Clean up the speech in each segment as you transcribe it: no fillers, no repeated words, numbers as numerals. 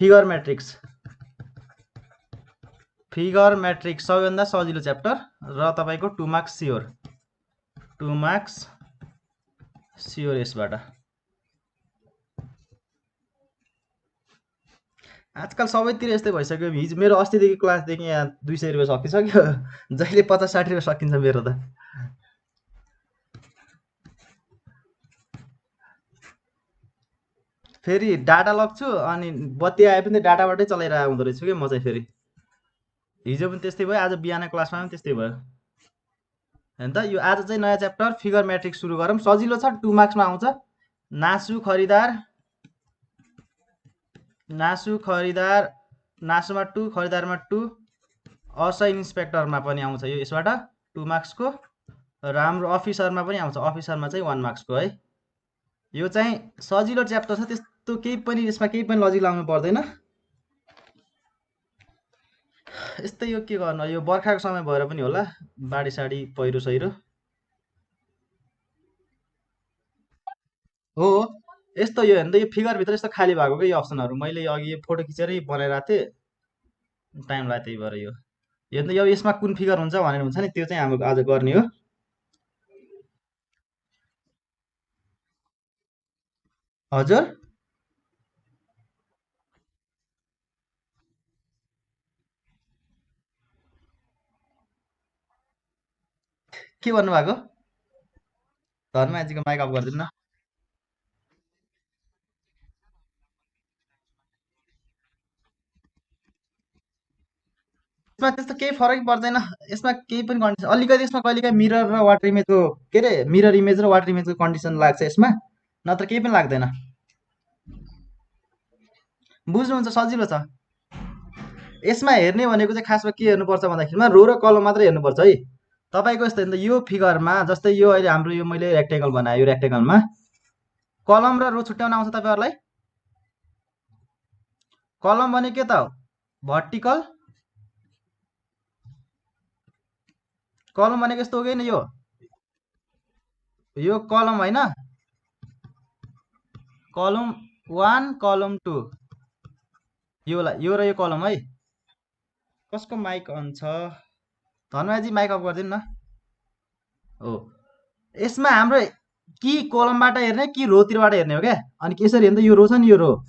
Figure matrix सबैभन्दा सजिलो chapter र तपाईँको 2 मार्क्स स्योर 2 मार्क्स स्योर यसबाट। आजकल सबैतिर यस्तै भइसक्यो। हिजो मेरो अस्तिदेखि क्लासदेखि यहाँ 200 रुपियाँ सकिसक्यो। जहिले 50-60 रुपियाँ सकिन्छ मेरो त। फेरि डाटा लग्छु अनि बत्ती आए पनि डाटाबाटै चलाइरहेको हुँदो रहेछु कि म चाहिँ। फेरि हिजो पनि त्यस्तै भयो, आज बिहान क्लासमा पनि त्यस्तै भयो। हैन त यो आज चाहिँ नयाँ च्याप्टर फिगर म्याट्रिक्स सुरु गरौँ। सजिलो छ, 2 मार्क्समा आउँछ। नासु खरिदार नासुमा 2, खरिदारमा 2, असै इन्स्पेक्टरमा पनि आउँछ यो यसबाट 2 मार्क्सको। र हाम्रो अफिसरमा पनि आउँछ, अफिसरमा चाहिँ 1 मार्क्सको है। यो चाहिँ सजिलो च्याप्टर छ, त्यस्तो केही पनि यसमा केही पनि लजिक लाउनु पर्दैन। यस्तै यो के गर्नु, यो बर्खाको समय भएर पनि होला, बाढी साडी पहिरो सहिरो हो। यस्तो यो हेर्नु त, यो फिगरभित्र यस्तो खाली भएको क्या यो अप्सनहरू। मैले अघि यो फोटो खिचेरै बनाइरहेको थिएँ, टाइम लाग्यो त्यही भएर। यो हेर्नु, यो यसमा कुन फिगर हुन्छ भनेर हुन्छ नि, त्यो चाहिँ हाम्रो आज गर्ने हो। हजुर के भन्नुभएको? धर्ममाझीको माइक अफ गरिदिनु न। यसमा त्यस्तो केही फरक पर्दैन। यसमा केही पनि कन्डिसन, अलिकति यसमा कहिलेकाहीँ मिरर र वाटर इमेजको के अरे मिरर इमेज र वाटर इमेजको कन्डिसन लाग्छ यसमा, नत्र केही पनि लाग्दैन। बुझ्नुहुन्छ, सजिलो छ। यसमा हेर्ने भनेको चाहिँ खासमा के हेर्नुपर्छ भन्दाखेरिमा रो र कलम मात्रै हेर्नुपर्छ है। तपाईँको यस्तो हेर्नु त, यो फिगरमा जस्तै यो अहिले हाम्रो यो मैले रेक्टेङ्गल बनाएँ, यो रेक्टेङ्गलमा कलम र रो छुट्याउन आउँछ तपाईँहरूलाई? कलम भनेको के त हो? भर्टिकल। कलम भनेको यस्तो हो कि यो कलम होइन, कलम 1 कलम 2 यो र यो कलम है। कसको माइक अन छ? धनमाजी माइक अफ गरिदिनु न। हो, यसमा हाम्रो कि कलमबाट हेर्ने कि रोतिरबाट हेर्ने हो क्या। अनि यसरी हेर्दा यो रो छ नि, यो रो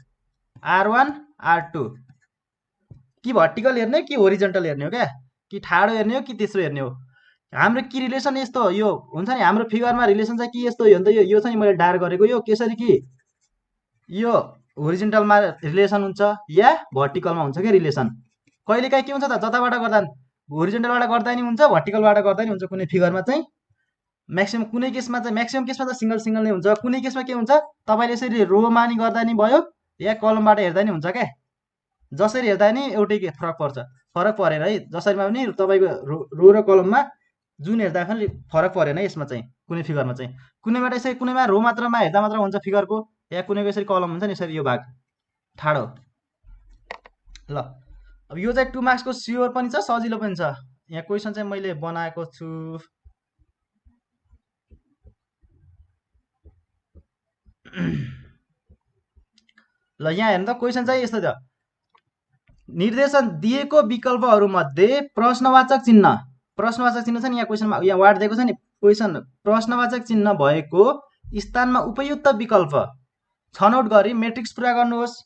R1 R2 कि भर्टिकल हेर्ने कि होरिजेन्टल हेर्ने हो क्या, कि ठाडो हेर्ने हो कि तेस्रो हेर्ने हो। हाम्रो कि रिलेसन यस्तो यो हुन्छ नि, हाम्रो फिगरमा रिलेसन चाहिँ कि यस्तो हो नि त, यो छ नि मैले डार्क गरेको, यो कसरी कि यो होरिजेन्टलमा रिलेसन हुन्छ या भर्टिकलमा हुन्छ क्या रिलेसन। कहिलेकाहीँ के हुन्छ त, जताबाट गर्दा होरिजेन्टलबाट गर्दा नि हुन्छ, भर्टिकलबाट गर्दा नि हुन्छ। कुनै फिगरमा चाहिँ म्याक्सिमम, कुनै केसमा चाहिँ म्याक्सिमम केसमा त सिंगल सिंगल नै हुन्छ। कुनै केसमा के हुन्छ, तपाईँले यसरी रोमा नि गर्दा नि भयो या कलमबाट हेर्दा नि हुन्छ क्या। जसरी हेर्दा नि एउटै के फरक पर्छ, फरक परेन है। जसरीमा पनि तपाईँको रो र कलममा जुन हेर्दा पनि फरक परेन है यसमा चाहिँ। कुनै फिगरमा चाहिँ कुनैबाट यसरी, कुनैमा रो मात्रमा हेर्दा मात्र हुन्छ फिगरको, या कुनैको यसरी कलम हुन्छ नि, यसरी यो भाग ठाडो। ल, अब यो चाहिँ 2 मार्क्सको स्योर पनि छ, सजिलो पनि छ। यहाँ क्वेसन चाहिँ मैले बनाएको छु। ल यहाँ हेर्नु त, क्वेसन चाहिँ यस्तो छ। निर्देशन दिएको विकल्पहरूमध्ये प्रश्नवाचक चिन्ह छ नि, यहाँ क्वेसनमा यहाँ वार्ड दिएको छ नि, क्वेसन प्रश्नवाचक चिन्ह भएको स्थानमा उपयुक्त विकल्प छनौट गरी मेट्रिक्स पुरा गर्नुहोस्।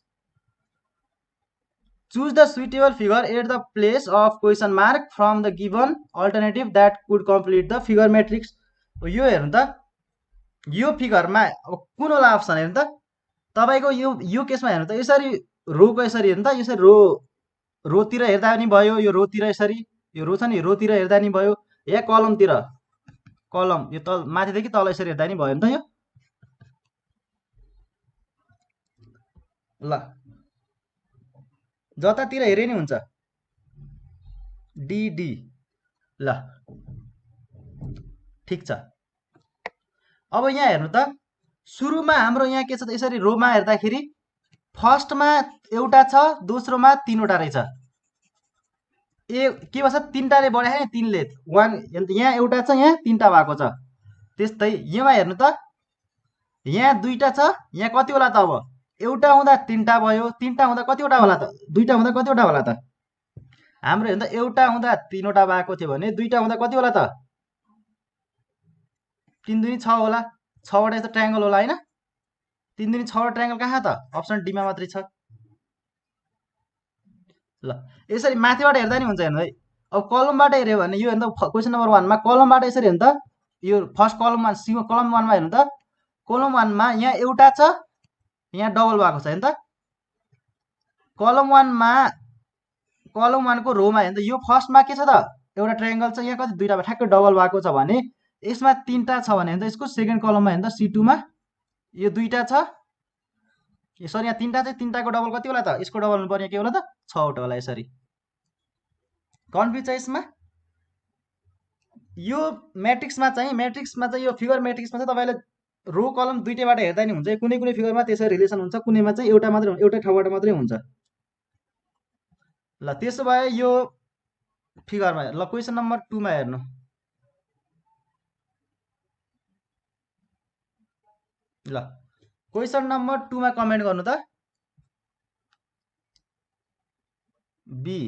Choose the suitable figure at the place of question mark from the given alternative that could complete the figure matrix. यो हेर्नु त, यो फिगरमा अब कुन होला अप्सन हेर्नु त। तपाईँको यो केसमा हेर्नु त, यसरी रोको यसरी हेर्नु त, यसरी रोतिर हेर्दा पनि भयो, यो रोतिर यसरी यो रो छ नि, रोतिर हेर्दा नि भयो, या कलमतिर, कलम यो तल माथिदेखि तल यसरी हेर्दा नि भयो नि त। यो ल जतातिर हेरे नि हुन्छ, डिडी। ल ठिक छ। अब यहाँ हेर्नु त, सुरुमा हाम्रो यहाँ के छ त, यसरी रोमा हेर्दाखेरि फर्स्टमा एउटा छ, दोस्रोमा 3वटा रहेछ। ए के भन्छ, 3टाले बढाए नि, 3ले 1, यहाँ एउटा छ, यहाँ 3टा भएको छ। त्यस्तै यहाँमा हेर्नु त, यहाँ 2टा छ, यहाँ कतिवटा त अब एउटा हुँदा तिनवटा भयो, तिनवटा हुँदा कतिवटा होला त? दुईवटा हुँदा कतिवटा होला त? हाम्रो हेर्नु त, एउटा हुँदा तिनवटा भएको थियो भने दुईवटा हुँदा कति होला त? 3 दुनी 6 होला। 6वटा यस्तो ट्रायङ्गल होला होइन? 3 दुनी 6वटा ट्रायङ्गल कहाँ त? अप्सन डीमा मात्रै छ। ल यसरी माथिबाट हेर्दा नि हुन्छ। हेर्नु है, अब कलमबाट हेऱ्यो भने यो हेर्नु त, क्वेसन नम्बर 1 मा कलमबाट यसरी हेर्नु त, यो फर्स्ट कलममा कलम 1 मा हेर्नु त, कलम 1 मा यहाँ एउटा छ, यहाँ डबल भएको छ। हेर्नु त, कलम 1 मा कलम 1 को रोमा हेर्नु त, यो फर्स्टमा के छ त? एउटा ट्रायङ्गल छ, यहाँ कति दुईटा ठ्याक्कै डबल भएको छ भने यसमा तिनवटा छ भने हेर्नु त, यसको सेकेन्ड कलममा हेर्नु त, C2 मा यो दुईटा छ, सरी यहाँ तिनवटा चाहिँ, तिनवटाको डबल कति होला त? यसको डबल हुनुपर्ने के होला त? 6वटा होला। यसरी कन्फ्युज छ यसमा। यो म्याट्रिक्समा चाहिँ यो फिगर म्याट्रिक्समा चाहिँ तपाईँले रो कलम दुईटैबाट हेर्दा नि हुन्छ। कुनै कुनै फिगरमा त्यसरी रिलेसन हुन्छ, कुनैमा चाहिँ एउटा मात्रै, एउटै ठाउँबाट मात्रै हुन्छ। ल त्यसो भए यो फिगरमा ल क्वेसन नम्बर 2 मा हेर्नु। ल क्वेसन नम्बर 2 मा कमेन्ट गर्नु त। B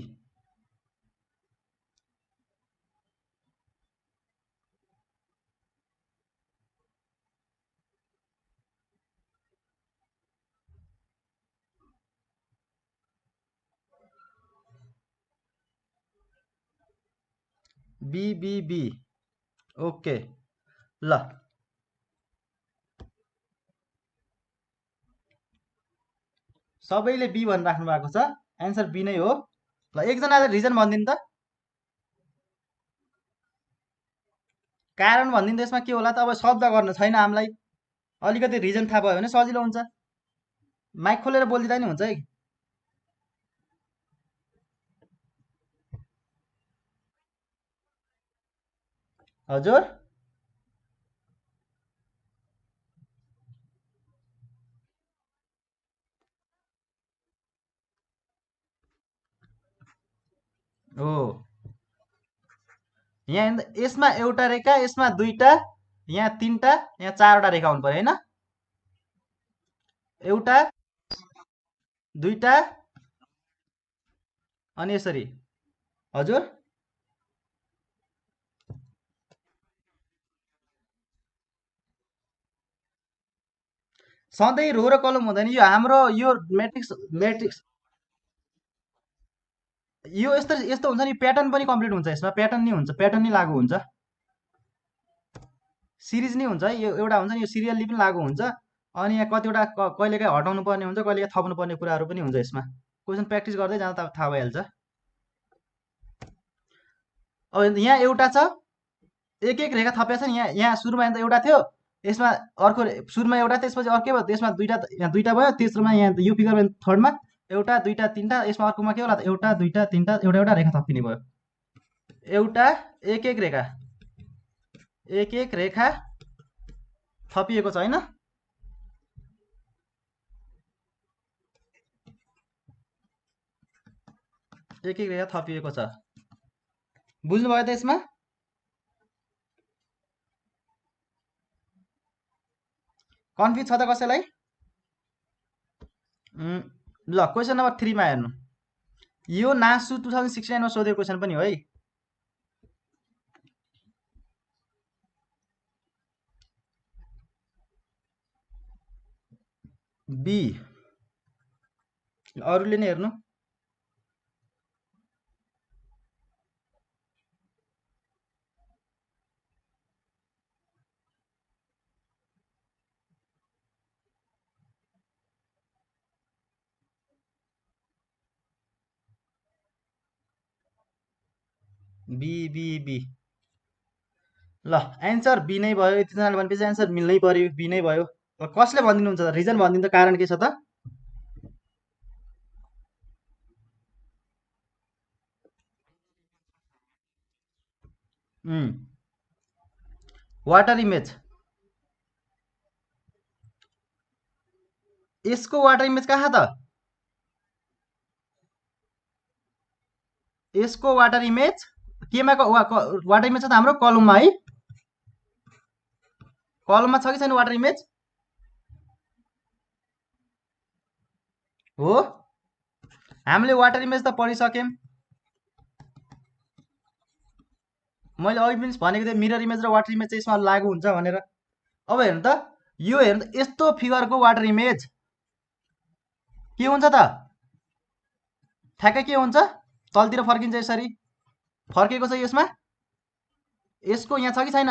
B B B okay. ल सबैले बी भनि राख्नु भएको छ, एन्सर बी नै हो। ल एकजनाले रिजन भनिदिनु त, कारण भनिदिनु त। यसमा के होला त? अब शब्द गर्न छैन हामीलाई, अलिकति रिजन थाहा भयो भने सजिलो हुन्छ। माइक खोलेर बोलिदिँदा नि हुन्छ है। हजुर हो, यहाँ यसमा एउटा रेखा, यसमा दुईटा, यहाँ तिनटा, यहाँ चारवटा रेखा हुनु पर्यो होइन? एउटा, दुईटा अनि यसरी। हजुर सधैँ रो र कलम हुँदैन। यो हाम्रो यो म्याट्रिक्स यो यस्तो यस्तो हुन्छ नि, प्याटर्न पनि कम्प्लिट हुन्छ यसमा। प्याटर्न नि हुन्छ, प्याटर्न नि लागु हुन्छ, सिरिज नि हुन्छ है। यो एउटा हुन्छ नि, यो सिरियल्ली पनि लागु हुन्छ। अनि यहाँ कतिवटा कहिलेकाहीँ हटाउनु पर्ने हुन्छ, कहिलेकाहीँ थप्नु पर्ने कुराहरू पनि हुन्छ यसमा। क्वेसन प्र्याक्टिस गर्दै जाँदा थाहा भइहाल्छ। अब यहाँ एउटा छ, एक एक रेखा थपेको छ नि। यहाँ सुरुमा एउटा थियो, यसमा अर्को सुरुमा एउटा, त्यसपछि अर्कै भयो, त्यसमा दुईटा, यहाँ दुईटा भयो, तेस्रोमा यहाँ यो फिगरमा थर्डमा एउटा, दुईटा, तिनवटा, यसमा अर्कोमा के होला त? एउटा, दुईटा, तिनवटा, एउटा एउटा रेखा थपिने भयो। एउटा एक एक रेखा, एक एक रेखा थपिएको छ होइन? एक एक रेखा थपिएको छ। बुझ्नुभयो त यसमा? कन्फ्युज छ त कसैलाई? ल क्वेसन नम्बर 3 मा हेर्नु। यो नासु 2069 मा सोधेको क्वेसन पनि हो है। बी अरूले नै हेर्नु। बी बी बी ल एन्सर बी नै भयो। यतिजनाले भनेपछि एन्सर मिल्नै पर्यो, बी नै भयो। कसले भनिदिनुहुन्छ त? रिजन भनिदिनु त, कारण के छ त? वाटर इमेज, यसको वाटर इमेज कहाँ त? यसको वाटर इमेज केमा वाटर इमेज छ त? हाम्रो कलममा है। कलममा छ कि छैन वाटर इमेज? हो हामीले वाटर इमेज त पढिसक्यौँ। मैले अघि पनि भनेको थिएँ मिरर इमेज र वाटर इमेज चाहिँ यसमा लागु हुन्छ भनेर। अब हेर्नु त यो हेर्नु त यस्तो फिगरको वाटर इमेज के हुन्छ त ठ्याक्कै के हुन्छ तलतिर फर्किन्छ यसरी फर्केको छ यसमा यसको यहाँ छ कि छैन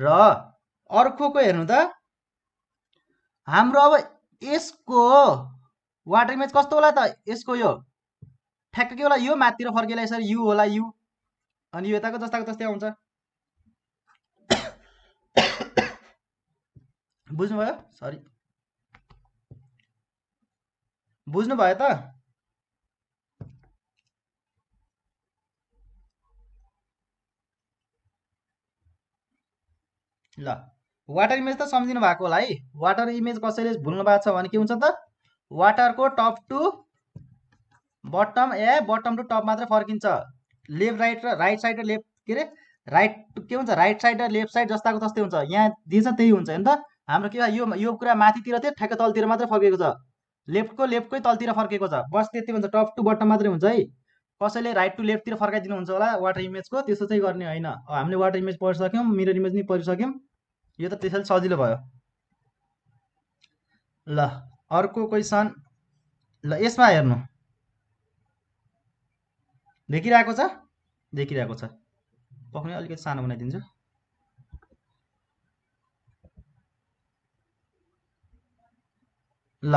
र अर्कोको हेर्नु त हाम्रो अब यसको वाटर इमेज कस्तो होला त यसको यो ठ्याक्कै के होला यो माथितिर फर्केला यसरी यु होला यु अनि यो यताको जस्ताको तस्तै आउँछ बुझ्नुभयो सरी बुझ्नुभयो त ल वाटर इमेज त सम्झिनु भएको होला है वाटर इमेज कसैले भुल्नु भएको छ भने के हुन्छ त वाटरको top to bottom bottom to top मात्र फर्किन्छ लेफ्ट राइट र राइट साइड र लेफ्ट के अरे राइट के हुन्छ राइट साइड र लेफ्ट साइड जस्ताको तस्तै हुन्छ यहाँ दिएछ त्यही हुन्छ नि त हाम्रो के यो कुरा माथितिर थियो ठ्याक्क तलतिर मात्र फर्केको छ लेफ्टकै तलतिर फर्केको छ बस त्यति हुन्छ टप टु बटम मात्रै हुन्छ है कसैले राइट टु लेफ्टतिर फर्काइदिनुहुन्छ होला वाटर इमेजको त्यस्तो चाहिँ गर्ने होइन हामीले वाटर इमेज पढिसक्यौँ मिरर इमेज नि पढिसक्यौँ यो त त्यसैले सजिलो भयो ल अर्को क्वेसन ल यसमा हेर्नु देखिरहेको छ देखिरहेको छ पक्ने अलिकति सानो बनाइदिन्छु ल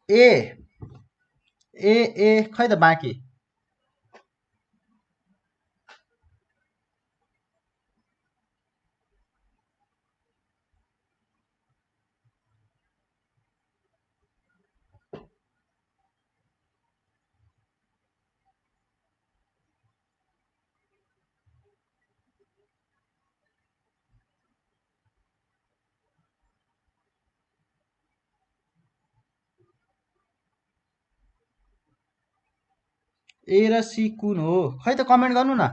ए खै त बाँकी ए र सी कुन हो खै त कमेन्ट गर्नु न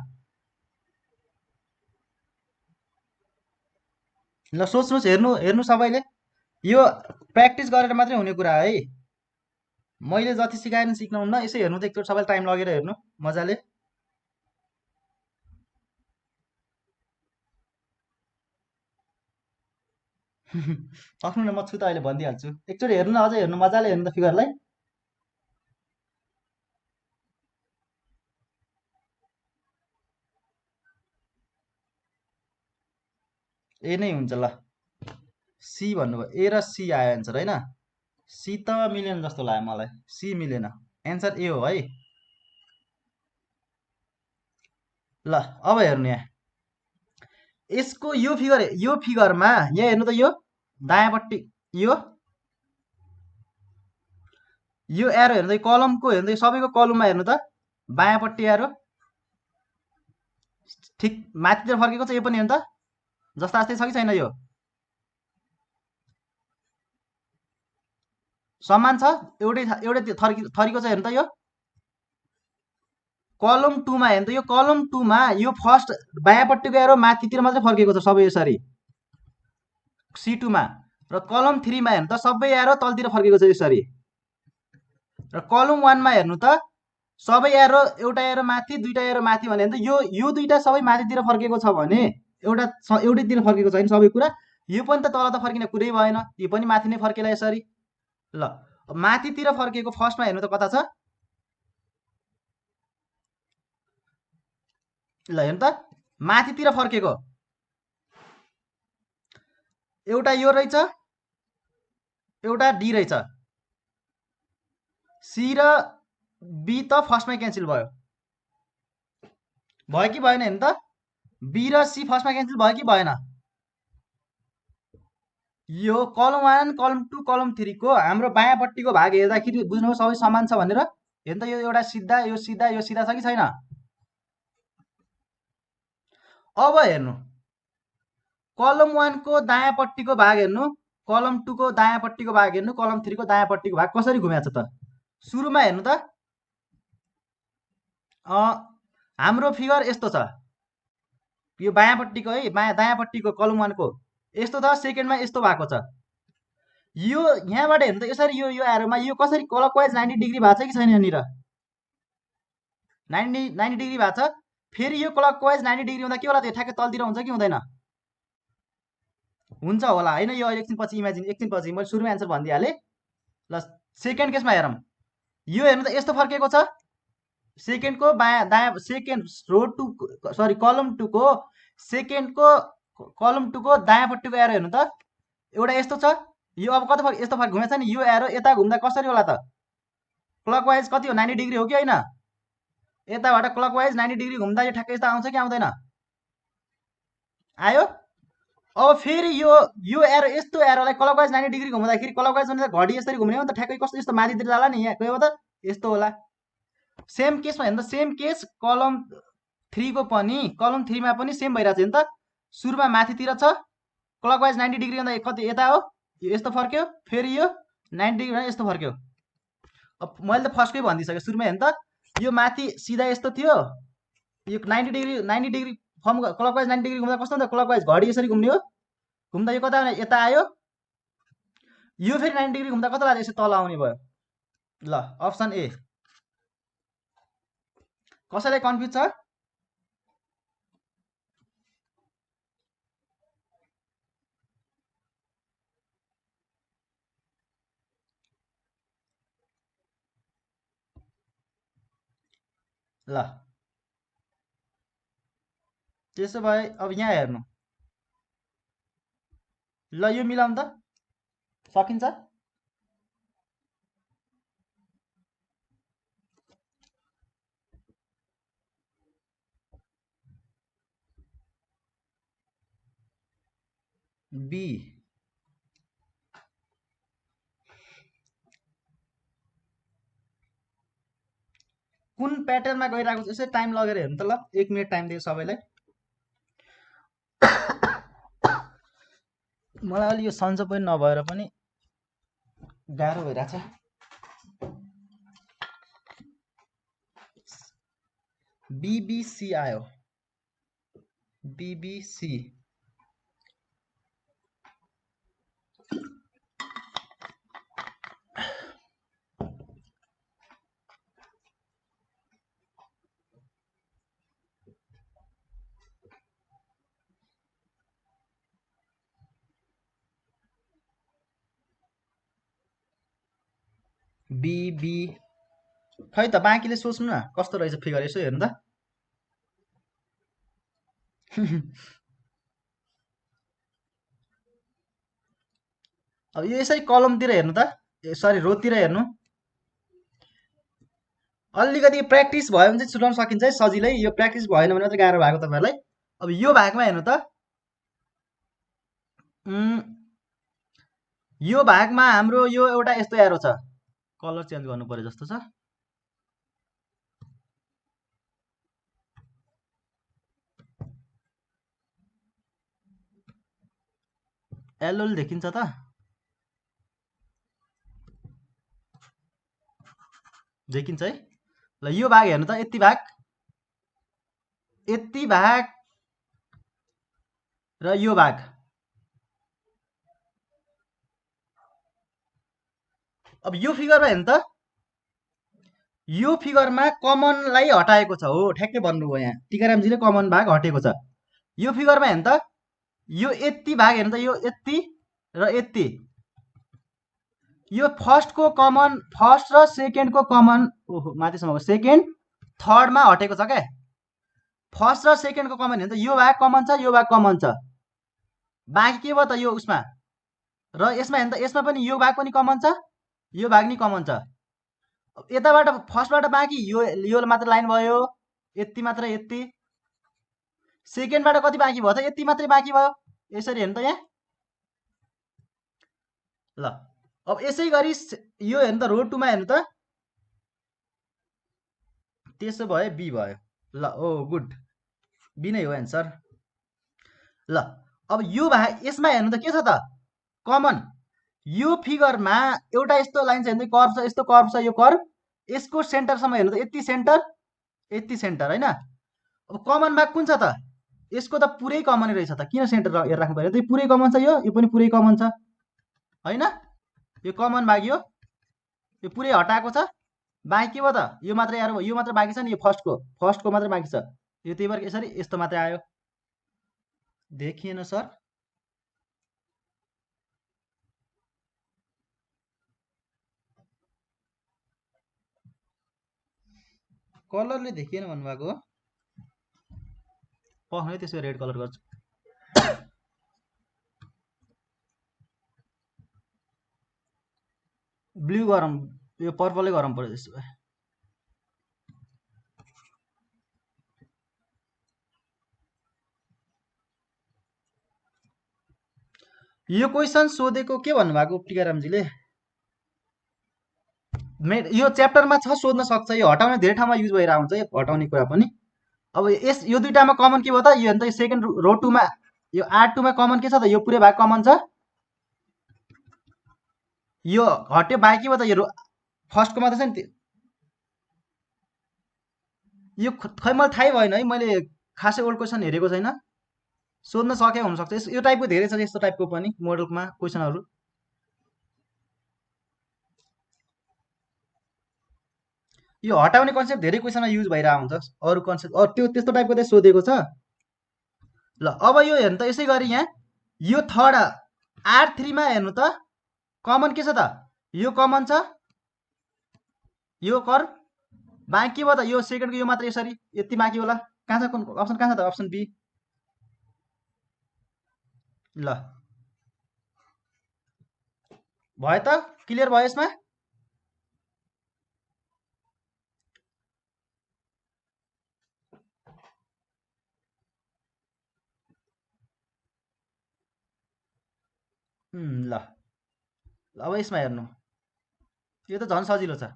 ल सोच्नुहोस् हेर्नु सबैले यो प्र्याक्टिस गरेर मात्रै हुने कुरा है मैले जति सिकाएन सिक्नुहुन्न यसै हेर्नु त एकचोटि सबैले टाइम लगेर हेर्नु मजाले सक्नु न म छु त अहिले भनिदिइहाल्छु एकचोटि हेर्नु न अझै हेर्नु मजाले हेर्नु त फिगरलाई ए नै हुन्छ ल सी भन्नुभयो ए र सी आयो एन्सर होइन सी त मिलेन जस्तो लाग्यो मलाई सी मिलेन एन्सर ए हो है ल अब हेर्नु यहाँ यसको यो फिगरमा यहाँ हेर्नु त यो दायाँपट्टि यो एरो हेर्नु त कलमको हेर्नु त सबैको कलममा हेर्नु त बायाँपट्टि एरो ठिक माथितिर फर्केको छ यो पनि हेर्नु त जस्ता जस्तै छ कि छैन यो समान छ एउटै थरीको छ हेर्नु त यो कलम 2 मा हेर्नु त यो कलम 2 मा यो फर्स्ट बायाँपट्टिको एरो माथितिर मात्रै फर्केको छ सबै यसरी C2 मा र कलम 3 मा हेर्नु त सबै एरो तलतिर फर्केको छ यसरी र कलम 1 मा हेर्नु त सबै एरो एउटा एरो माथि दुईटा एरो माथि भने त यो दुईटा सबै माथितिर फर्केको छ भने एउटैतिर फर्केको छैन सबै कुरा यो पनि त तल त फर्किने कुरै भएन यो पनि माथि नै फर्केला यसरी ल माथितिर फर्केको फर्स्टमा हेर्नु त कता छ ल हेर्नु त माथितिर फर्केको एउटा यो रहेछ एउटा डी रहेछ सी र बी त फर्स्टमै क्यान्सल भयो कि भएन हेर्नु त बी र सी फर्स्टमा क्यान्सल भयो कि भएन यो कलम 1 कलम 2 कलम 3 को हाम्रो बायाँपट्टिको भाग हेर्दाखेरि बुझ्नुभयो सबै समान छ भनेर हेर्नु त यो एउटा सिधा यो सिधा छ कि छैन अब हेर्नु कलम 1 को दायाँपट्टिको भाग हेर्नु कलम 2 को दायाँपट्टिको भाग हेर्नु कलम 3 को दायाँपट्टिको भाग कसरी घुमेको छ त सुरुमा हेर्नु त हाम्रो फिगर यस्तो छ यो बायाँपट्टिको है, दायाँपट्टिको कलम 1 को यस्तो छ, सेकेन्डमा यस्तो भएको छ। यो यहाँबाट हेर्नु त यसरी यो एरोमा यो कसरी क्लकवाइज 90 डिग्री भएको छ कि छैन? यहाँनिर 90 डिग्री भएको छ। फेरि यो क्लकवाइज 90 डिग्री हुँदा के होला? त्यो ठ्याक्कै तलतिर हुन्छ कि हुँदैन? हुन्छ होला होइन? यो एकछिन पछि इमेजिन, एकछिन पछि मैले सुरुमा एन्सर भनिदिइहालेँ। ल सेकेन्ड केसमा हेरौँ। यो हेर्नु त यस्तो फर्केको छ। सेकेन्डको दायाँ सेकेन्ड कलम 2 को सेकेन्डको कलम 2 को दायाँपट्टिको एरो हेर्नु त, एउटा यस्तो छ। यो अब कति फर्क यस्तो फर्क घुमेको छ नि, यो एरो यता घुम्दा कसरी होला त? क्लकवाइज कति हो? 90 डिग्री हो कि होइन? यताबाट क्लकवाइज 90 डिग्री घुम्दा यो ठ्याक्कै यस्तो आउँछ कि आउँदैन? आयो। अब फेरि यो एरो यस्तो एरोलाई क्लकवाइज 90 डिग्री घुम्दाखेरि क्लकवाइज भने त घडी यसरी घुम्ने हो नि त, ठ्याक्कै कस्तो यस्तो माथितिर जाला नि। यहाँ गयो त यस्तो होला। सेम केसमा हेर्नु त, सेम केस कलम 3 को पनि, कलम 3 मा पनि सेम भइरहेछ नि त। सुरुमा माथितिर छ, क्लकवाइज 90 डिग्री भन्दा कति यता हो, यो यस्तो फर्क्यो। फेरि यो 90 डिग्री भन्दा यस्तो फर्क्यो। अब मैले त फर्स्टकै भनिदिइसकेँ सुरुमा। हेर्नु त यो माथि सिधा यस्तो थियो, यो 90 डिग्री फर्म क्लकवाइज 90 डिग्री घुम्दा कस्तो हुन्छ? क्लकवाइज घडी यसरी घुम्ने हो। घुम्दा यो कता यता आयो। यो फेरि 90 डिग्री घुम्दा कता लाग्यो? यसो तल आउने भयो। ल अप्सन ए। कसैलाई कन्फ्युज छ? ल त्यसो भए अब यहाँ हेर्नु। ल यो मिलाउनु त सकिन्छ? बी कुन प्याटर्नमा गइरहेको छ? यसै टाइम लगेर हेर्नु त। ल 1 मिनट टाइम दियो सबैलाई। मलाई अलि यो सन्चो पनि नभएर पनि गाह्रो भइरहेछ। BBC आयो, BBC। बीबी खै त बाँकीले सोच्नु न कस्तो रहेछ फिगर, यसो हेर्नु त। अब यो यसरी कलमतिर हेर्नु त, सरी रोतिर हेर्नु। अलिकति प्र्याक्टिस भयो भने चाहिँ छुटाउन सकिन्छ है सजिलै। यो प्र्याक्टिस भएन भने मात्रै गाह्रो भएको तपाईँहरूलाई। अब यो भागमा हेर्नु त, यो भागमा हाम्रो यो एउटा यस्तो एरो छ। कलर चेन्ज गर्नु पर्यो जस्तो छ। एलो देखिन्छ त? देखिन्छ है? ल यो भाग हेर्नु त, यति भाग र यो भाग। अब यो फिगरमा हेर्नु त, यो फिगरमा कमनलाई हटाएको छ। हो ठ्याक्कै भन्नुभयो, यहाँ टिकारामजीले कमन भाग हटेको छ। यो फिगरमा हेर्नु त, यो यति भाग हेर्नु त, यो यति र यति। यो फर्स्टको कमन, फर्स्ट र सेकेन्डको कमन, ओहो माथिसम्मको सेकेन्ड थर्डमा हटेको छ क्या। फर्स्ट र सेकेन्डको कमन हेर्नु त, यो भाग कमन छ, यो भाग कमन छ। बाँकी के भयो त यो उसमा र यसमा हेर्नु त, यसमा पनि यो भाग पनि कमन छ, यो भाग नि कमन छ। यताबाट फर्स्टबाट बाँकी यो मात्र लाइन भयो, यति मात्र यति। सेकेन्डबाट कति बाँकी भयो त? यति मात्रै बाँकी भयो। यसरी हेर्नु त यहाँ। ल अब यसै गरी यो हेर्नु त, रो 2 मा हेर्नु त, त्यसो भए बी भयो। ल ओ गुड, बी नै हो एन्सर। ल अब यो भाग यसमा हेर्नु त के छ त? कमन। यो फिगरमा एउटा यस्तो लाइन छ, हेर्नु कर्भ छ, यस्तो कर्भ छ। यो कर्भ यसको सेन्टरसम्म हेर्नु त, यति सेन्टर, यति सेन्टर होइन। अब कमन भाग कुन छ त? यसको त पुरै कमन रहेछ त, किन सेन्टर राख्नु पर्यो? त पुरै कमन छ, यो पनि पुरै कमन छ होइन? यो कमन भागियो, यो पुरै हटाएको छ, बाँकी के भयो त? यो मात्रै आएर यो मात्र बाँकी छ नि, यो फर्स्टको मात्रै बाँकी छ। यो त्यही भएर यसरी यस्तो मात्रै आयो। देखिएन सर? कलरले देखिएन भन्नुभएको हो? पक्नै त्यसो रेड कलर गर्छु। ब्लू गरम, यो पर्पलै गरम पर्यो त्यसो भए। यो क्वेसन सोधेको के भन्नुभएको टिकारामजीले? यो च्याप्टरमा छ, सोध्न सक्छ। यो हटाउने धेरै ठाउँमा युज भइरहेको हुन्छ, यो हटाउने कुरा पनि। अब यो दुइटामा कमन के भयो त? यो अन्त सेकेन्ड रो टूमा, यो R2मा कमन के छ त? यो पुरै भाग कमन छ। यो हट्यो, बाँकी भयो त यो फर्स्टको मात्रै छ नि। यो खै मलाई थाहै भएन है, मैले खासै ओल्ड क्वेसन हेरेको छैन। सोध्न सके हुनसक्छ। यो टाइपको धेरै छ, यस्तो टाइपको पनि मोडलमा क्वेसनहरू। यो हटाउने कन्सेप्ट धेरै क्वेसनमा युज भइरहेको हुन्छ, अरू कन्सेप्ट त्यो त्यस्तो टाइपको चाहिँ सोधेको छ। ल अब यो हेर्नु त, यसै गरी यहाँ यो थर्ड R3मा हेर्नु त, कमन के छ त? यो कमन छ, यो कर, बाँकी भयो त यो सेकेन्डको यो मात्र, यसरी यति बाँकी होला। कहाँ छ? कुन अप्सन कहाँ छ त? Option B. ल भयो त, क्लियर भयो यसमा? ल अब यसमा हेर्नु, यो त झन् सजिलो छ।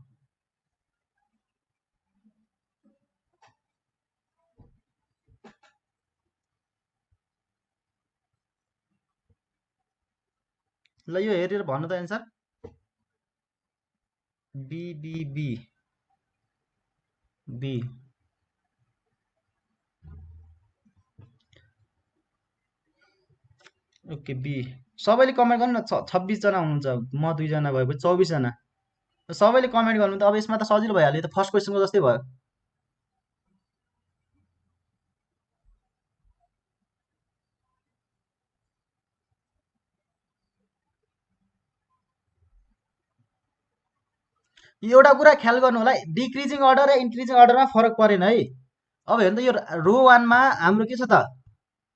ल यो हेरेर भन्नु त answer. B B B B. Okay B. सबैले कमेन्ट गर्नु न। 26 जना हुनुहुन्छ, म 2 जना भएपछि 24 जना। सबैले कमेन्ट गर्नु त। अब यसमा त सजिलो भइहाल्यो, त फर्स्ट क्वेसनको जस्तै भयो। एउटा कुरा ख्याल गर्नु होला, डिक्रिजिङ अर्डर र इन्क्रिजिङ अर्डरमा फरक परेन है। अब हेर्नु त, यो रो 1मा हाम्रो के छ त?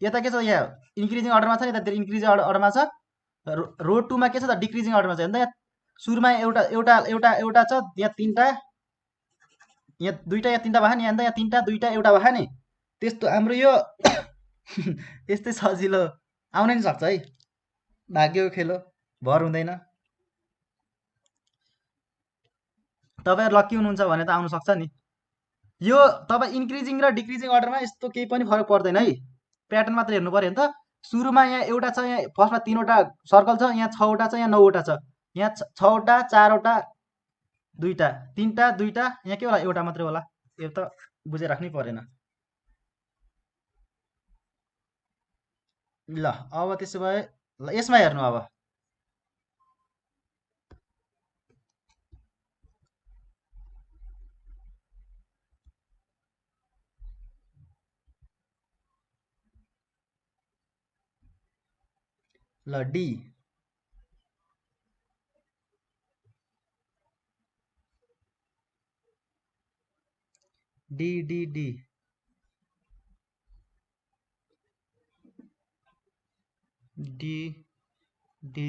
यता के छ? यहाँ इन्क्रिजिङ अर्डरमा छ नि, यतातिर इन्क्रिजिङ अर्डरमा छ। रो 2मा के छ त? डिक्रिजिङ अर्डरमा छ। हेर्नु त, यहाँ सुरुमा एउटा एउटा एउटा एउटा छ, यहाँ 3टा, यहाँ 2टा, यहाँ 3टा भयो नि। यहाँ 3टा 2टा एउटा भयो नि। त्यस्तो हाम्रो यो यस्तै सजिलो आउन नि सक्छ है, भाग्यको खेल हो, भर हुँदैन। तपाईँहरू लक्की हुनुहुन्छ भने त आउनु सक्छ नि। यो तपाईँ इन्क्रिजिङ र डिक्रिजिङ अर्डरमा यस्तो केही पनि फरक पर्दैन है, प्याटर्न मात्र हेर्नु पर्यो नि त। सुरुमा यहाँ एउटा छ, यहाँ फर्स्टमा 3वटा सर्कल छ, यहाँ 6वटा छ, यहाँ 9वटा छ, यहाँ 6वटा 4वटा 2टा 3टा 2टा, यहाँ के होला? एउटा मात्रै होला। यो त बुझेर राख्नै परेन। ल अब त्यसो भए ल यसमा हेर्नु अब। ल D, D D D D D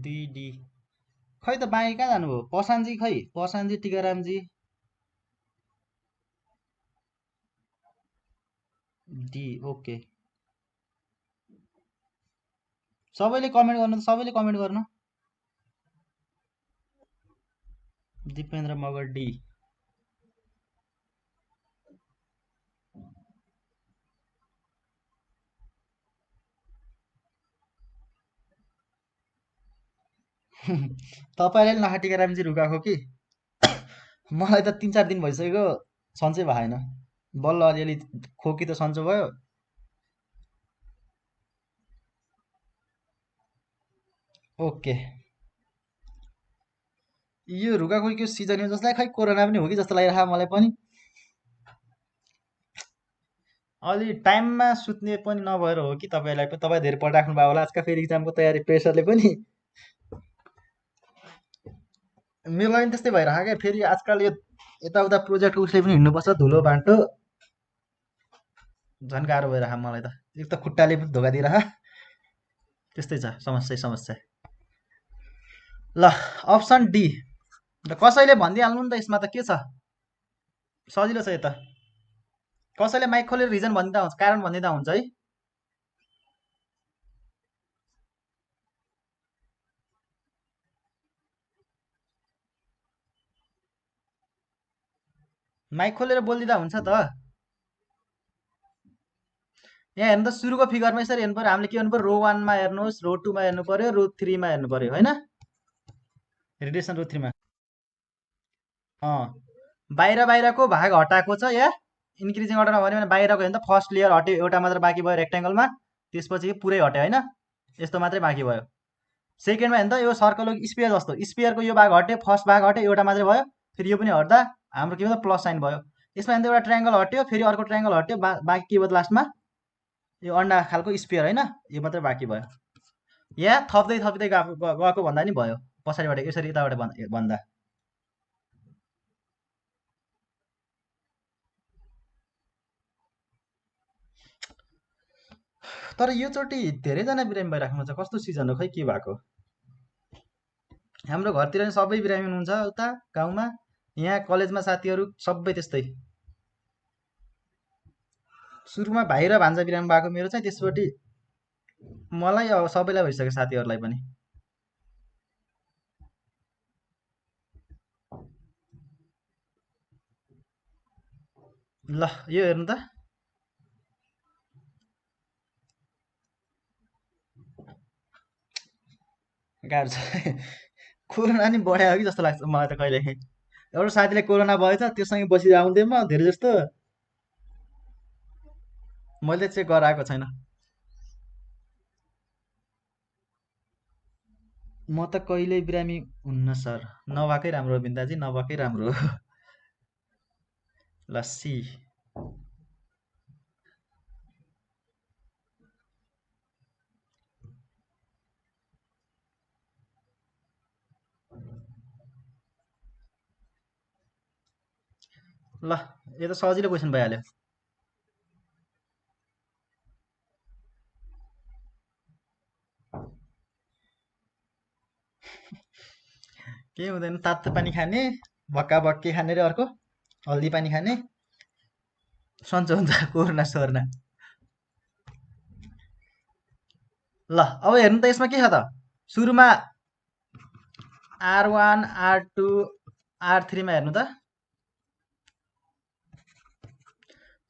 D D. खै त बाँकी कहाँ जानुभयो? पसानजी, खै पसानजी, टिकारामजी, डी। ओके, सबैले कमेन्ट गर्नु त, सबैले कमेन्ट गर्नु। दिपेन्द्र मगर डी। तपाईँले नखाटिका राम्जी रुगाएको कि मलाई त 3-4 दिन भइसक्यो सन्चै भएन। बल्ल अलिअलि खोकी त सन्चो भयो। ओके, यो रुगाखोकीको सिजन हो जसलाई खै कोरोना पनि हो कि जस्तो लागिरहेको मलाई पनि। अलि टाइममा सुत्ने पनि नभएर हो कि तपाईँलाई पनि, तपाईँ धेरै पढिराख्नु भयो होला आजकल, फेरि इक्जामको तयारी प्रेसरले पनि। मेरो लागि त्यस्तै भइरहेको क्या, फेरि आजकल यो यताउता प्रोजेक्ट उसले पनि हिँड्नुपर्छ, धुलो बान्टो, झन् गाह्रो भइरहेको मलाई त। एक त खुट्टाले पनि धोका दिइरह, त्यस्तै छ समस्या समस्या। ल, अप्सन डी। ल कसैले भनिदिइहाल्नु नि त, यसमा त के छ, सजिलो छ यो त। कसैले माइक खोलेर रिजन भनिदिँदा हुन्छ, कारण भनिदिँदा हुन्छ है। माइक खोलेर बोलिदिँदा हुन्छ त। यहाँ हेर्नु त, सुरुको फिगरमा यसरी हेर्नु पऱ्यो, हामीले के गर्नु पऱ्यो, रो 1मा हेर्नुहोस्, रो 2मा हेर्नु पऱ्यो, रो 3मा हेर्नु पऱ्यो होइन, रेडिएसन रो 3मा। बाहिर बाहिरको भाग हटाएको छ या इन्क्रिजिङ अर्डरमा भन्यो भने बाहिरको हेर्नु त, फर्स्ट लेयर हट्यो, एउटा मात्र बाँकी भयो रेक्टेङ्गलमा, त्यसपछि पुरै हट्यो होइन, यस्तो मात्रै बाँकी भयो। सेकेन्डमा हेर्नु त, यो सर्कल स्पियर जस्तो, स्पियरको यो भाग हट्यो, फर्स्ट भाग हट्यो, एउटा मात्रै भयो, फेरि यो पनि हट्दा हाम्रो के भयो, प्लस साइन भयो। यसमा हेर्नु त, एउटा ट्रायङ्गल हट्यो, फेरि अर्को ट्रायङ्गल हट्यो, बाँकी के भयो लास्टमा, यो अन्डा खालको स्पियर होइन, यो मात्रै बाँकी भयो। यहाँ थप्दै थप्दै गएको भन्दा नि भयो, पछाडिबाट यसरी यताबाट भन्दा। तर योचोटि धेरैजना बिरामी भइराख्नु छ, कस्तो सिजन हो खै, के भएको। हाम्रो घरतिर नि सबै बिरामी हुनुहुन्छ उता गाउँमा, यहाँ कलेजमा साथीहरू सबै त्यस्तै। सुरुमा भाइ र भान्जा बिरामी भएको मेरो चाहिँ, त्यसपछि मलाई अब सबैलाई भइसक्यो, साथीहरूलाई पनि। ल यो हेर्नु त, गाह्रो छ। कोरोना नि बढायो कि जस्तो लाग्छ मलाई त कहिलेकाहीँ। एउटा साथीले कोरोना भएछ, त्योसँगै बसिरहेको हुन्थेँ म धेरै जस्तो। मैले चेक गराएको छैन। म त कहिल्यै बिरामी हुन्न सर, नभएकै राम्रो हो बिन्दाजी, नभएकै राम्रो हो। ल सी। ल यो त सजिलो क्वेसन भइहाल्यो। केही हुँदैन, तातो पानी खाने, भक्का भक्की खाने रे अर्को, हल्दी पानी खाने, सन्चो हुन्छ कोरोना सोर्ना। ल अब हेर्नु त, यसमा के छ त, सुरुमा R1 R2 R3मा हेर्नु त,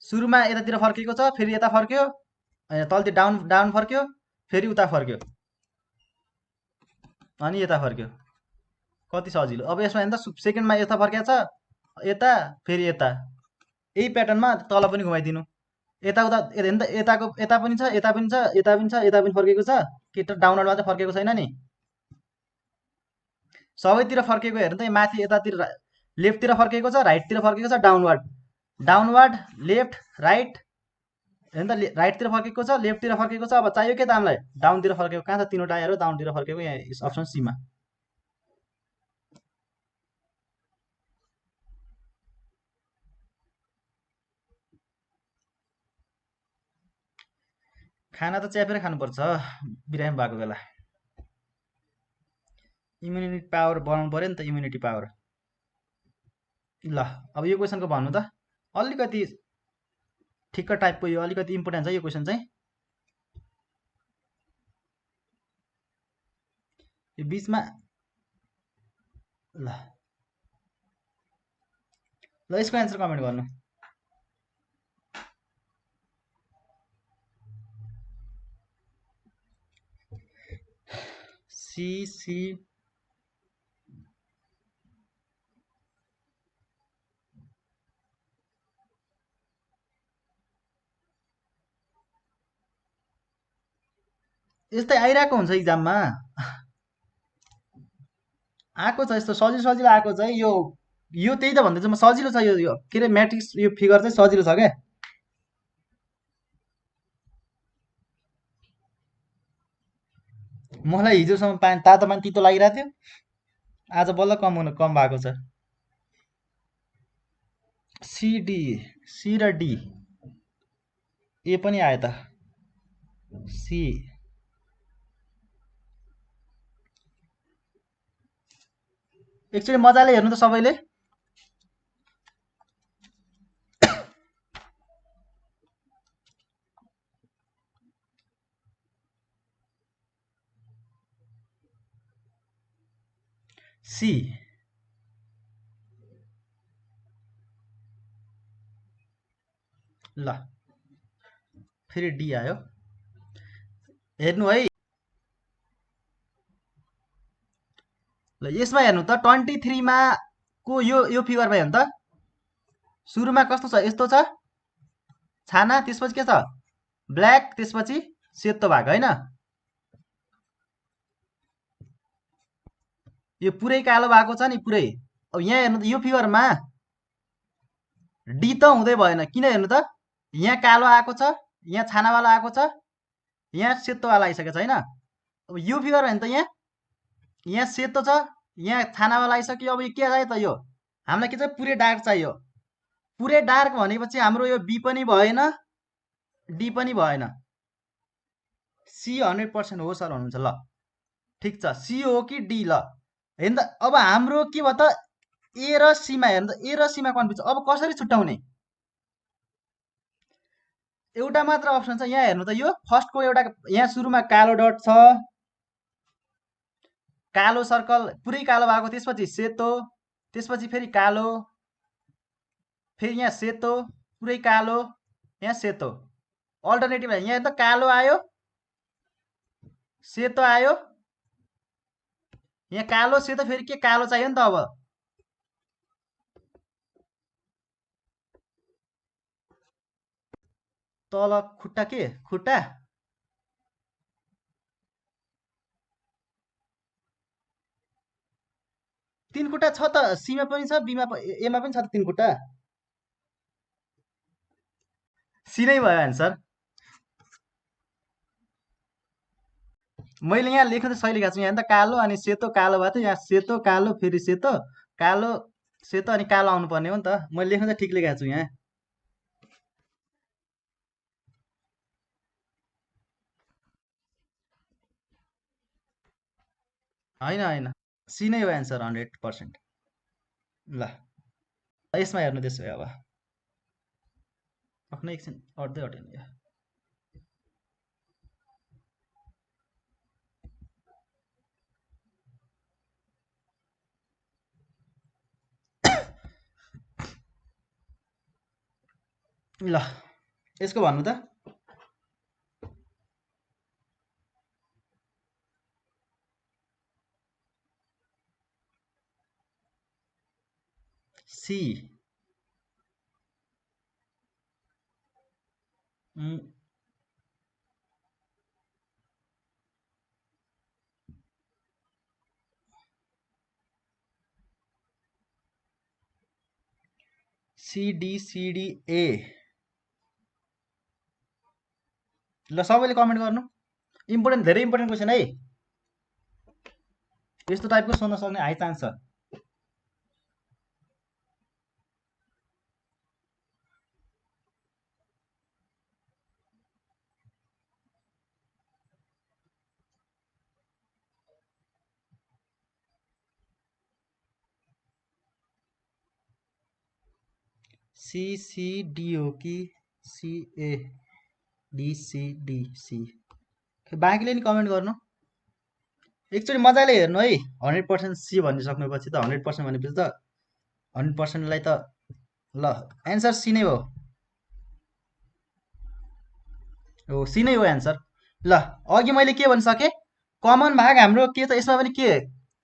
सुरुमा यतातिर फर्केको छ, फेरि यता फर्क्यो, तलतिर डाउन डाउन फर्क्यो, फेरि उता फर्क्यो, अनि यता फर्क्यो। कति सजिलो। अब यसमा हेर्नु त, सेकेन्डमा यता फर्केको छ, यता फेरि यता, यही प्याटर्नमा तल पनि घुमाइदिनु, यता उता हेर्नु त, यताको यता पनि छ, यता पनि छ, यता पनि छ, यता पनि फर्केको छ, कि त डाउनवर्डमा चाहिँ फर्केको छैन नि, सबैतिर फर्केको हेर्नु त, माथि यतातिर लेफ्टतिर फर्केको छ, राइटतिर फर्केको छ, डाउनवर्ड डाउनवर्ड लेफ्ट राइट, हेर्नु त राइटतिर फर्केको छ, लेफ्टतिर फर्केको छ, अब चाहियो के त हामीलाई, डाउनतिर फर्केको, कहाँ छ तिनवटा एरो डाउनतिर फर्केको, यहाँ अप्सन सीमा। खाना त च्यापेर खानुपर्छ बिरामी भएको बेला, इम्युनिटी पावर बनाउनु पऱ्यो नि त, इम्युनिटी पावर। ल अब यो क्वेसनको भन्नु त, अलिकति ठिक्क टाइपको, यो अलिकति इम्पोर्टेन्ट छ यो क्वेसन चाहिँ। यो बिचमा ल ल यसको एन्सर कमेन्ट गर्नु। सी सी यस्तै आइरहेको हुन्छ इक्जाममा। आएको छ यस्तो सजिलो सजिलो आएको छ है यो त्यही त भन्दैछु म, सजिलो छ यो के अरे म्याट्रिक्स यो फिगर चाहिँ सजिलो छ क्या। मलाई हिजोसम्म तातो पानी तितो लागिरहेको थियो, आज बल्ल कम भएको छ। सिडी, सी र डी, ए पनि आयो त। सी एकचोटि मजाले हेर्नु त सबैले। सी, ल फेरि डी आयो, हेर्नु है। ल यसमा हेर्नु त 23 मा को यो फिगरमा हेर्नु त। सुरुमा कस्तो छ, यस्तो छ छाना, त्यसपछि के छ ब्ल्याक, त्यसपछि सेतो भएको होइन। यो पुरै कालो भएको छ नि पुरै। अब यहाँ हेर्नु त यो फिगरमा डी त हुँदै भएन, किन हेर्नु त, यहाँ कालो आएको छ, यहाँ छानावाला आएको छ, यहाँ सेतोवाला आइसकेको छ होइन। अब यो फिगर हेर्नु त, यहाँ सेतो छ, यहाँ छानावाला आइसक्यो। अब यो के चाहियो त, यो हामीलाई के चाहिँ पुरै डार्क चाहियो। पुरै डार्क भनेपछि हाम्रो यो बी पनि भएन, डी पनि भएन। सी 100% हो सर भन्नुहुन्छ। ल ठिक छ, सी हो कि डी। ल हेर्नु त अब हाम्रो के भयो त, ए र सीमा हेर्नु त, ए र सीमा कन्फ्युज। अब कसरी छुट्याउने, एउटा मात्र अप्सन छ यहाँ हेर्नु त। यो फर्स्टको एउटा यहाँ सुरुमा कालो डट छ, कालो सर्कल पुरै कालो भएको, त्यसपछि सेतो, त्यसपछि फेरि कालो, फेरि यहाँ सेतो, पुरै कालो, यहाँ सेतो। अल्टरनेटिभ यहाँ त कालो आयो, सेतो आयो, यहाँ कालो सेतो, फेरि के कालो चाहियो नि त। अब तल खुट्टा, के खुट्टा, तीन खुट्टा छ त, सीमा पनि छ, बीमा एमा पनि छ त तीन खुट्टा। सी नै भयो एन्सर। मैले यहाँ लेख्न त सही लेखेको छु, यहाँ त कालो अनि सेतो कालो भएको थियो, यहाँ सेतो कालो फेरि सेतो कालो सेतो अनि कालो आउनु पर्ने हो नि त। मैले लेख्न त ठिक लेखेको छु यहाँ। होइन होइन, सी नै हो एन्सर 100%। ल यसमा हेर्नु त्यसो भए। अब आफ्नै एकछिन अट्दै अटेन यहाँ। ल यसको भन्नु त। सी, सिडी ए। ल सबैले कमेन्ट गर्नु। इम्पोर्टेन्ट, धेरै इम्पोर्टेन्ट क्वेसन है, यस्तो टाइपको सोध्न सक्ने हाई चान्स छ। सी हो कि C A D C D C, बाँकीले नि कमेन्ट गर्नु। एकचोटि मजाले हेर्नु है। 100% सी भनिसक्नुपछि त 100% भनेपछि त 100%लाई त ल एन्सर सी नै हो। हो सी नै हो एन्सर। ल अघि मैले के भनिसकेँ, कमन भाग हाम्रो के त, यसमा पनि के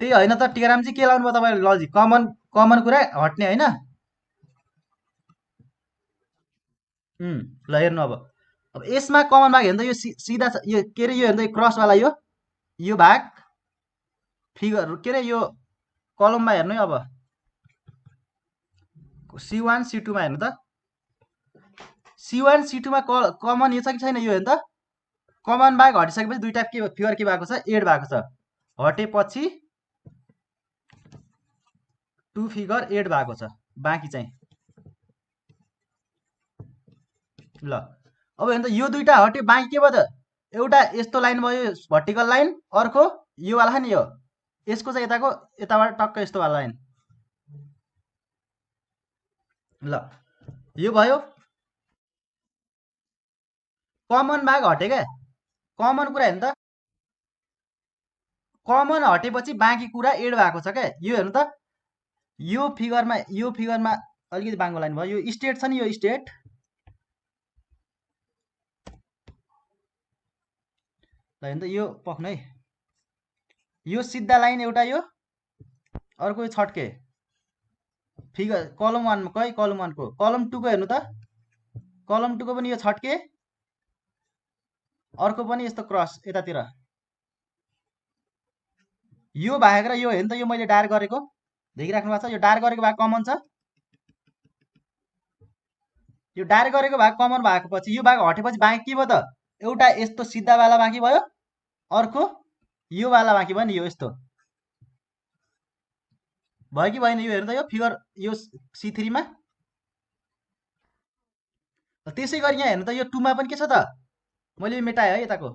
त्यही होइन त। टिकाराम चाहिँ के लाउनु भयो तपाईँले लजिक, कमन कुरा हट्ने होइन। ल हेर्नु अब अब यसमा कमन भाग हेर्नु त यो सिधा यो के अरे यो हेर्नु त क्रसवाला यो भाग फिगर के अरे यो कलममा हेर्नु है अब C1 C2 मा हेर्नु त C1 C2 मा कमन यो छ कि छैन यो हेर्नु त कमन भाग हटिसकेपछि दुईटा के फिगर के भएको छ एड भएको छ हटेपछि टु फिगर एड भएको छ बाँकी चाहिँ ल अब हेर्नु त यो दुईटा हट्यो बाँकी के भयो त एउटा यस्तो लाइन भयो भर्टिकल लाइन अर्को यो वाला नि यो यसको चाहिँ यताको यताबाट टक्क यस्तो वाला लाइन ल यो भयो कमन भाग हट्यो क्या कमन कुरा हेर्नु त कमन हटेपछि बाँकी कुरा एड भएको छ क्या यो हेर्नु त यो फिगरमा अलिकति बाङ्गो लाइन भयो यो स्टेट छ नि यो स्टेट ल हेर्नु त यो पक्नु है यो सिधा लाइन एउटा यो अर्को यो छट्के फिगर कलम 1 को है कलम 1 को कलम 2 को हेर्नु त कलम 2 को पनि यो छट्के अर्को पनि यस्तो क्रस यतातिर यो बाहेक र यो हेर्नु त यो मैले डायर गरेको देखिराख्नु भएको छ यो डायर गरेको भाग कमन छ यो डायर गरेको भाग कमन भएको पछि यो भाग हटेपछि बाँकी के भयो त एउटा यस्तो सिधा वाला बाँकी भयो अर्को यो वाला बाँकी भयो नि यो यस्तो भयो कि भएन यो हेर्नु त यो फिगर यो C3 मा त्यसै गरी यहाँ हेर्नु त यो 2 मा पनि के छ त मैले यो मेटाएँ है यताको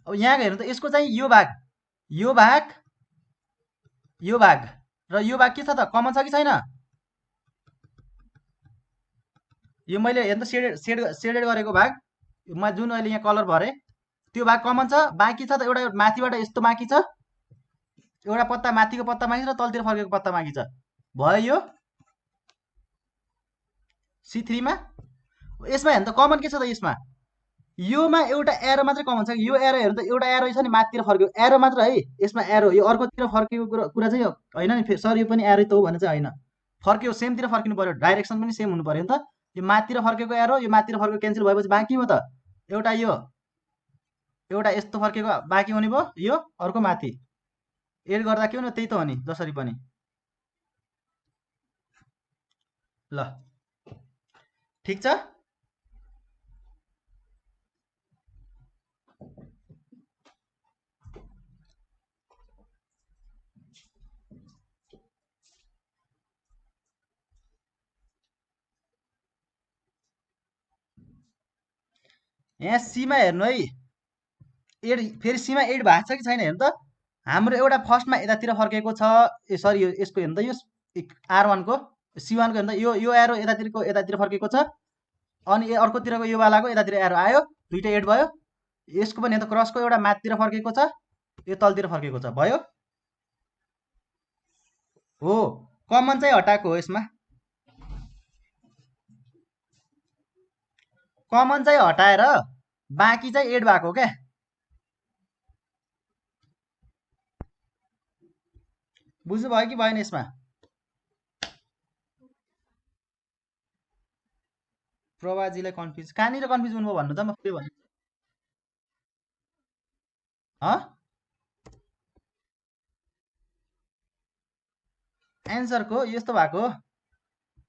अब यहाँ हेर्नु त यसको चाहिँ यो भाग र यो भाग के छ त कमन छ कि छैन यो मैले हेर्नु त सेडेड गरेको भाग म जुन अहिले यहाँ कलर भरे त्यो भाग कमन छ बाँकी छ त एउटा माथिबाट यस्तो बाँकी छ एउटा पत्ता माथिको पत्ता बाँकी छ र तलतिर फर्केको पत्ता बाँकी छ भयो यो C3 मा यसमा हेर्नु त कमन के छ त यसमा योमा एउटा एरो मात्रै कमन छ यो एरो हेर्नु त एउटा एरो छ नि माथितिर फर्केको एरो मात्र है यसमा एरो यो अर्कोतिर फर्केको कुरा चाहिँ होइन नि सर यो पनि एरो त हो भने चाहिँ होइन फर्क्यो सेमतिर फर्किनु पर्यो डाइरेक्सन पनि सेम हुनु पर्यो नि त यो माथितिर फर्केको एरो यो माथितिर फर्केको क्यान्सल भएपछि बाँकी हो त एउटा यो एउटा यस्तो फर्केको बाँकी हुने भयो यो अर्को माथि एड गर्दा के हो त्यही त हो नि जसरी पनि ल ठीक छ यहाँ सीमा हेर्नु है एड फेरि सीमा एड भएको छ कि छैन हेर्नु त हाम्रो एउटा फर्स्टमा यतातिर फर्केको छ ए सरी यसको हेर्नु त यो R1 को C1 को हेर्नु त यो एरो यतातिर फर्केको छ अनि अर्कोतिरको यो वालाको यतातिर एरो आयो दुईटा एड भयो यसको पनि हेर्नु त क्रसको एउटा माथितिर फर्केको छ यो तलतिर फर्केको छ भयो हो कमन चाहिँ हटाएको हो यसमा कमन चाहिँ हटाएर बाँकी चाहिँ एड भएको क्या बुझ्नु भयो कि भएन यसमा प्रभाजीलाई कन्फ्युज कहाँनिर कन्फ्युज हुनुभयो भन्नु त म फेरि भन्नु एन्सरको यस्तो भएको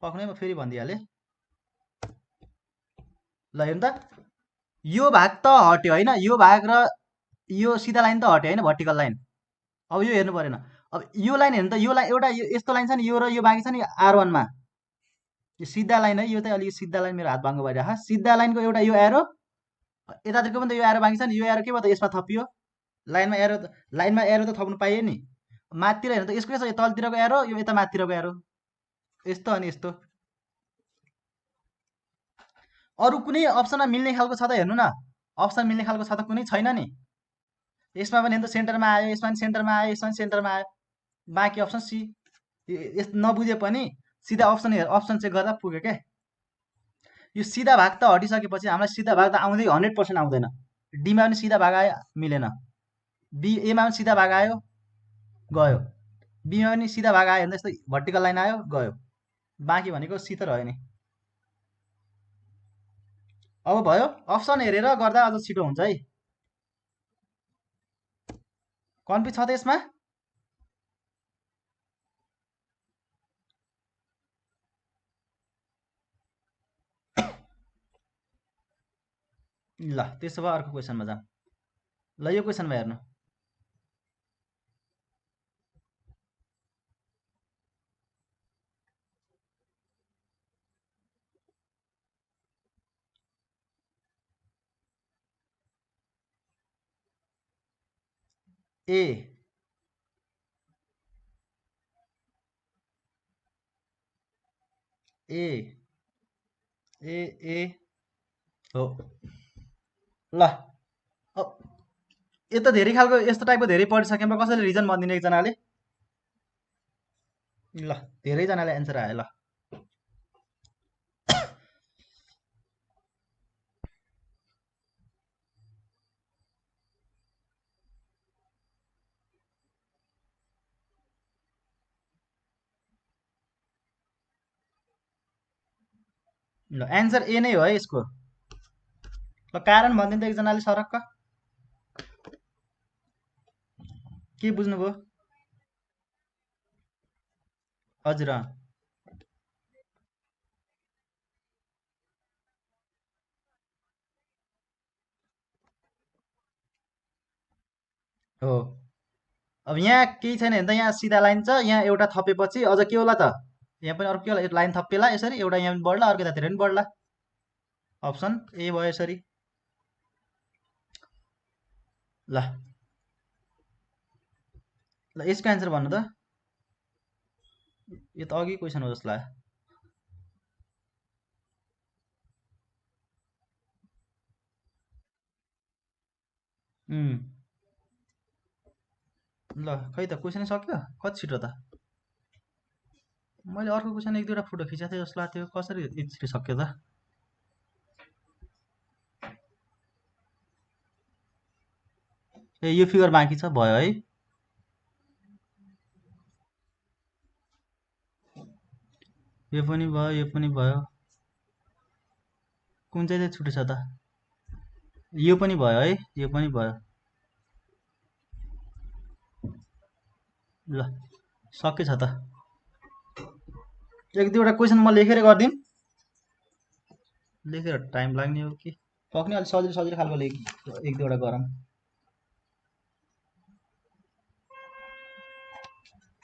पक्नै म फेरि भनिदिइहालेँ ल हेर्नु त यो भाग त हट्यो होइन यो भाग र यो सिधा लाइन त हट्यो होइन भर्टिकल लाइन अब यो हेर्नु परेन अब यो लाइन हेर्नु त यो लाइन एउटा यस्तो लाइन छ नि यो र यो बाँकी छ नि R1 मा यो सिधा लाइन है यो चाहिँ अलिक सिधा लाइन मेरो हात बाङ्गो भइरहेको सिधा लाइनको एउटा यो एरो यतातिरको पनि त यो एरो बाँकी छ नि यो एरो के भयो त यसमा थपियो लाइनमा एरो त थप्नु पाइयो नि माथितिर हेर्नु त यसको के छ यो तलतिरको एरो यो यता माथितिरको एरो यस्तो अनि यस्तो अरू कुनै अप्सनमा मिल्ने खालको छ त हेर्नु न अप्सन मिल्ने खालको छ त कुनै छैन नि यसमा पनि हेर्नु त सेन्टरमा आयो यसमा पनि सेन्टरमा आयो यसमा पनि सेन्टरमा आयो बाँकी अप्सन सी नबुझे पनि सिधा अप्सन चेक गर्दा पुग्यो क्या यो सिधा भाग त हटिसकेपछि हामीलाई सिधा भाग त आउँदै 100% आउँदैन डीमा पनि सिधा भाग आयो मिलेन एमा पनि सिधा भाग आयो गयो बीमा पनि सिधा भाग आयो भने जस्तै भर्टिकल लाइन आयो गयो बाँकी भनेको सी त रह्यो नि। अब भयो, अप्सन हेरेर गर्दा अझ छिटो हुन्छ है। कन्फ्युज छ त यसमा? ल त्यसो भए अर्को क्वेसनमा जाऊँ। ल यो क्वेसनमा हेर्नु। ए ए ए ए हो। ल अब यो त धेरै खालको यस्तो टाइपको धेरै पढिसकेमा कसैले रिजन भनिदिने एकजनाले। ल धेरैजनाले एन्सर आयो। ल ल एन्सर ए नै हो है यसको। ल कारण भनिदिनु त एकजनाले सरक्क के बुझ्नुभयो? हजुर हो। अब यहाँ केही छैन भने त यहाँ सिधा लाइन छ, यहाँ एउटा थपेपछि अझ के होला त? यहाँ पनि अर्को के होला? लाइन थपिएला यसरी, एउटा यहाँ पनि बढ्ला, अर्को यतातिर पनि बढ्ला। अप्सन ए भयो यसरी। ल ल यसको एन्सर भन्नु त। यो त अघि क्वेसन हो जस्तो लाग्यो। ल खै त क्वेसनै सक्यो? कति छिटो त। मैले अर्को क्वेसन एक दुईवटा फोटो खिचेको थिएँ जस्तो लाग्थ्यो, कसरी यति छिटो सक्यो त? ए यो फिगर बाँकी छ, भयो है। यो पनि भयो, यो पनि भयो। कुन चाहिँ छुट्टै छ त? यो पनि भयो है, यो पनि भयो। ल सकेछ त। एक दुईवटा क्वेसन म लेखेर गरिदिउँ। लेखेर टाइम लाग्ने हो कि सक्ने अलिक सजिलो सजिलो खालको लेख एक दुईवटा गरौँ।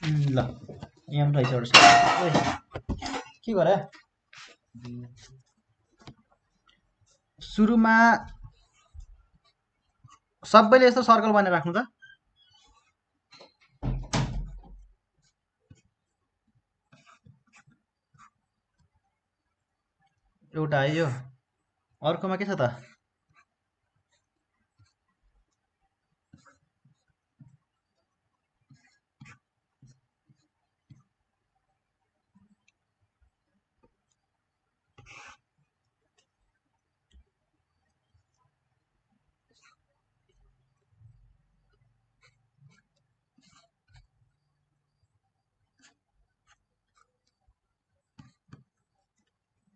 ल यहाँ पनि रहेछ एउटा के गरे? सुरुमा सबैले यस्तो सर्कल बनाएर राख्नु त। एउटा है यो, अर्कोमा के छ त?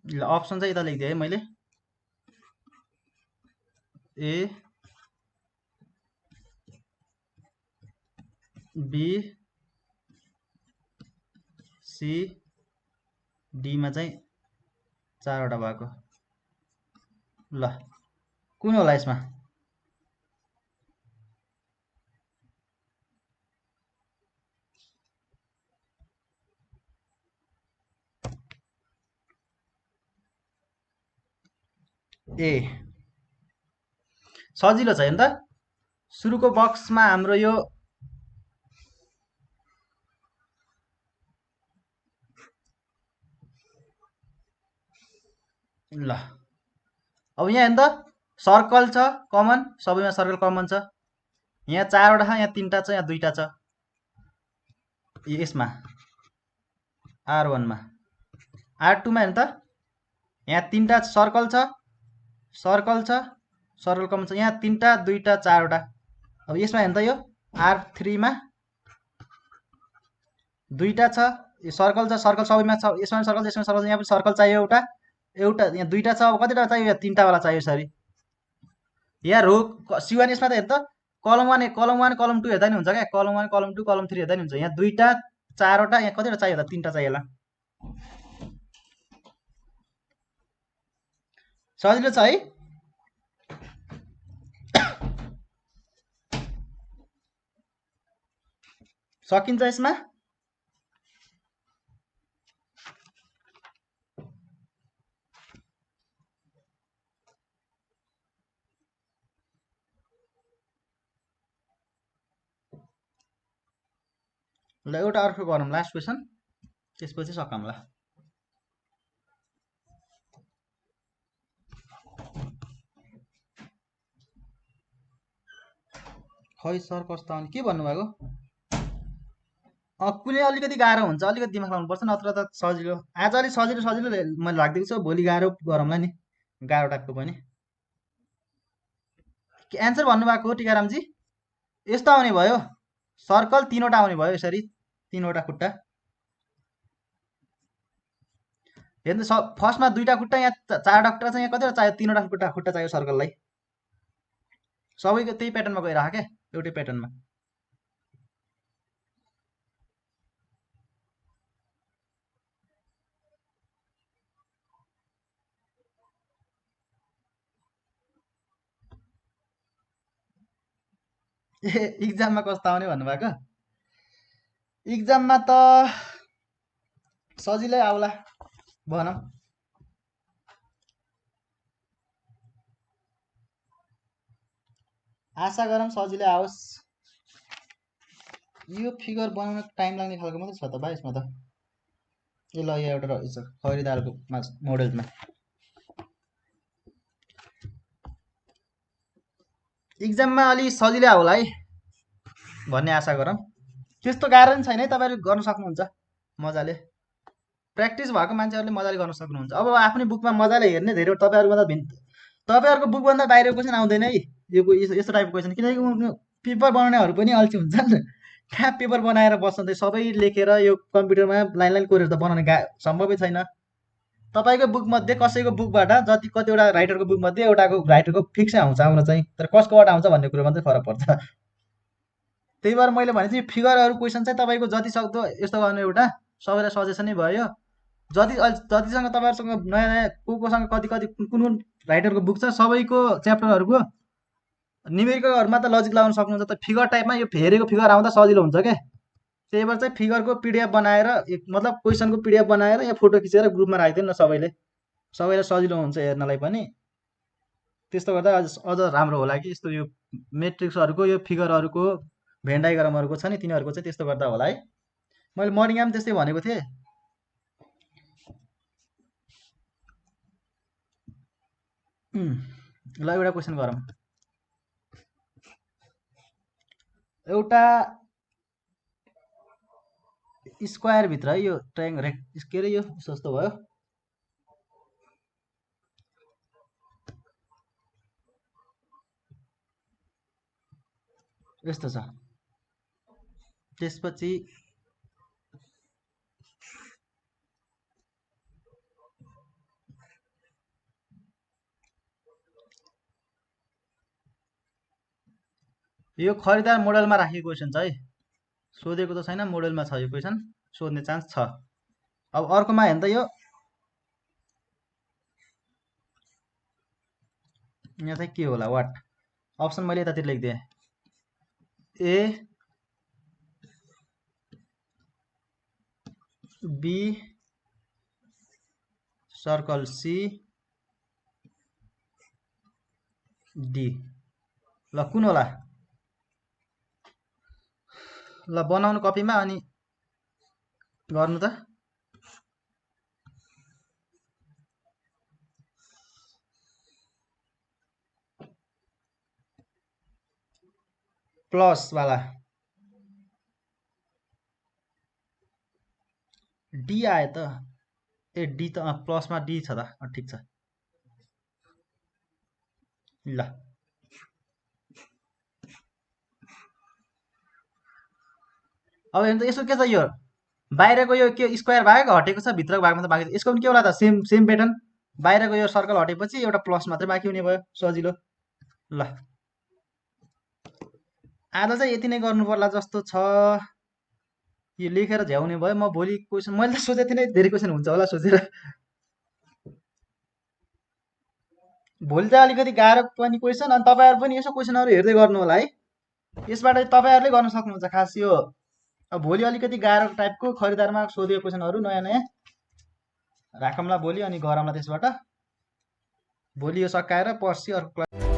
ल अप्सन चाहिँ यता लेखिदिएँ है मैले। ए बी सी डीमा चाहिँ 4 वटा भएको। ल कुन होला यसमा? ए सजिलो छ हेर्नु त। सुरुको बक्समा हाम्रो यो ल अब यहाँ हेर्नु त, सर्कल छ कमन, सबैमा सर्कल कमन छ। यहाँ 4 वटा छ, यहाँ 3टा छ, यहाँ 2टा छ। यसमा R1 मा, R2 मा हेर्नु त, यहाँ 3टा सर्कल छ, सर्कल छ, सर्कल कमन छ। यहाँ 3टा 2टा 4 वटा। अब यसमा हेर्नु त, यो R3 मा 2टा छ, यो सर्कल छ, सर्कल सबैमा छ, यसमा सर्कल यसमा सर्कल, यहाँ पनि सर्कल चाहियो एउटा, एउटा यहाँ दुईटा छ, अब कतिवटा चाहियो, यहाँ तिनवटा वाला चाहियो सरी। यहाँ रो सिवान यसमा त हेर्नु त, कलम वान कलम टू हेर्दा नि हुन्छ क्या, कलम वान कलम टू कलम थ्री हेर्दा नि हुन्छ। यहाँ दुईटा चारवटा, यहाँ कतिवटा चाहियो होला, तिनवटा चाहियो होला। सजिलो छ है। सकिन्छ यसमा। ल एउटा अर्को गरौँ, लास्ट क्वेसन, त्यसपछि सकाउँला। खै सर कस्तो आउने, के भन्नुभएको? कुनै अलिकति गाह्रो हुन्छ, अलिकति दिमाग लाउनुपर्छ, नत्र त सजिलो। आज अलिक सजिलो सजिलो मैले लाग्दैछ, भोलि गाह्रो गरौँला नि, गाह्रो टाइपको पनि। एन्सर भन्नुभएको हो टिकारामजी, यस्तो आउने भयो, सर्कल तिनवटा आउने भयो, यसरी तिनवटा खुट्टा। हेर्नु फर्स्टमा दुईटा खुट्टा, यहाँ चारवटा खुट्टा छ, यहाँ कतिवटा चाहियो, तिनवटा खुट्टा खुट्टा चाहियो सर्कललाई। सबैको त्यही प्याटर्नमा गइरह क्या, एउटै प्याटर्नमा। ए इक्जाममा कस्तो आउने भन्नुभएको? इक्जाममा त सजिलै आउला भनौँ। आशा गरौँ सजिलै आओस्। यो फिगर बनाउन टाइम लाग्ने खालको मात्रै छ त भाइ यसमा त। ए ल यहाँ एउटा रहेछ खरिदारको मोडलमा। इक्जाममा अलि सजिलै आउला है भन्ने आशा गरौँ। त्यस्तो गाह्रो नि छैन है, तपाईँहरू गर्न सक्नुहुन्छ मजाले। प्र्याक्टिस भएको मान्छेहरूले मजाले गर्न सक्नुहुन्छ। अब आफ्नै बुकमा मजाले हेर्ने, धेरै तपाईँहरूभन्दा तपाईँहरूको बुकभन्दा बाहिरको क्वेसन आउँदैन है यो यस्तो टाइपको क्वेसन, किनकि पेपर बनाउनेहरू पनि अल्छी हुन्छन्। कहाँ पेपर बनाएर बस्छ, सबै लेखेर यो कम्प्युटरमा लाइन लाइन कोरेर त बनाउने सम्भवै छैन। तपाईँको बुकमध्ये कसैको बुकबाट जति कतिवटा राइटरको बुकमध्ये एउटाको राइटरको फिक्सै आउन चाहिँ, तर कसकोबाट आउँछ भन्ने कुरोमा चाहिँ फरक पर्छ। त्यही भएर मैले भने चाहिँ फिगरहरू क्वेसन चाहिँ तपाईँको जति सक्दो यस्तो गर्नु, एउटा सबैलाई सजेसनै भयो। जतिसँग तपाईँहरूसँग नयाँ नयाँ कोसँग कति कति कुन कुन राइटरको बुक छ, सबैको च्याप्टरहरूको न्युमेरिकलहरूमा त लजिक लगाउन सक्नुहुन्छ, त फिगर टाइपमा यो हेरेको फिगर आउँदा सजिलो हुन्छ क्या। त्यही भएर चाहिँ फिगरको पिडिएफ बनाएर, मतलब क्वेसनको पिडिएफ बनाएर या फोटो खिचेर ग्रुपमा राखिदिनु न सबैलाई सजिलो हुन्छ हेर्नलाई पनि। त्यस्तो गर्दा अझ राम्रो होला कि, यस्तो यो मेट्रिक्सहरूको यो फिगरहरूको भेन डायग्रामहरूको छ नि, तिनीहरूको चाहिँ त्यस्तो गर्दा होला है। मैले मर्निङमा पनि त्यस्तै भनेको थिएँ। ल एउटा क्वेसन गरौँ। एउटा स्क्वायरभित्र है, यो ट्रायङ्गल के अरे यो जस्तो भयो, यस्तो छ। त्यसपछि यो खरिदार मोडलमा राखेको क्वेसन छ है, सोधेको त छैन, मोडलमा छ यो क्वेसन, सोध्ने चान्स छ। अब अर्कोमा हेर्नु त, यो यहाँ चाहिँ के होला, वाट अप्सन मैले यतातिर लेखिदिएँ, A B circle C D. ल कुन होला, ल बनाउनु कपीमा अनि गर्नु त। प्लस वाला डी आयो त, ए डी त प्लसमा डी छ त, ठिक छ। ल अब हेर्नु त यसो के छ, यो बाहिरको यो के स्क्वायर भाग हटेको छ, भित्रको भागमा त बाँकी छ। यसको पनि के होला त, सेम सेम प्याटर्न। बाहिरको यो सर्कल हटेपछि एउटा प्लस मात्रै बाँकी हुने भयो, सजिलो। ल आज चाहिँ यति नै गर्नु पर्ला जस्तो छ। यो लेखेर झ्याउने भयो। म भोलि क्वेसन, मैले त सोचेको थिएँ धेरै क्वेसन हुन्छ होला सोचेर। भोलि चाहिँ अलिकति गाह्रो पनि क्वेसन, अनि तपाईँहरू पनि यसो क्वेसनहरू हेर्दै गर्नु होला है। यसबाट तपाईँहरूले गर्न सक्नुहुन्छ खास यो। अब भोलि अलिकति गाह्रो टाइपको खरिदारमा सोधेको क्वेसनहरू नयाँ नयाँ राखौँला भोलि, अनि गरौँला त्यसबाट। भोलि यो सकाएर पर्सि अर्को क्लास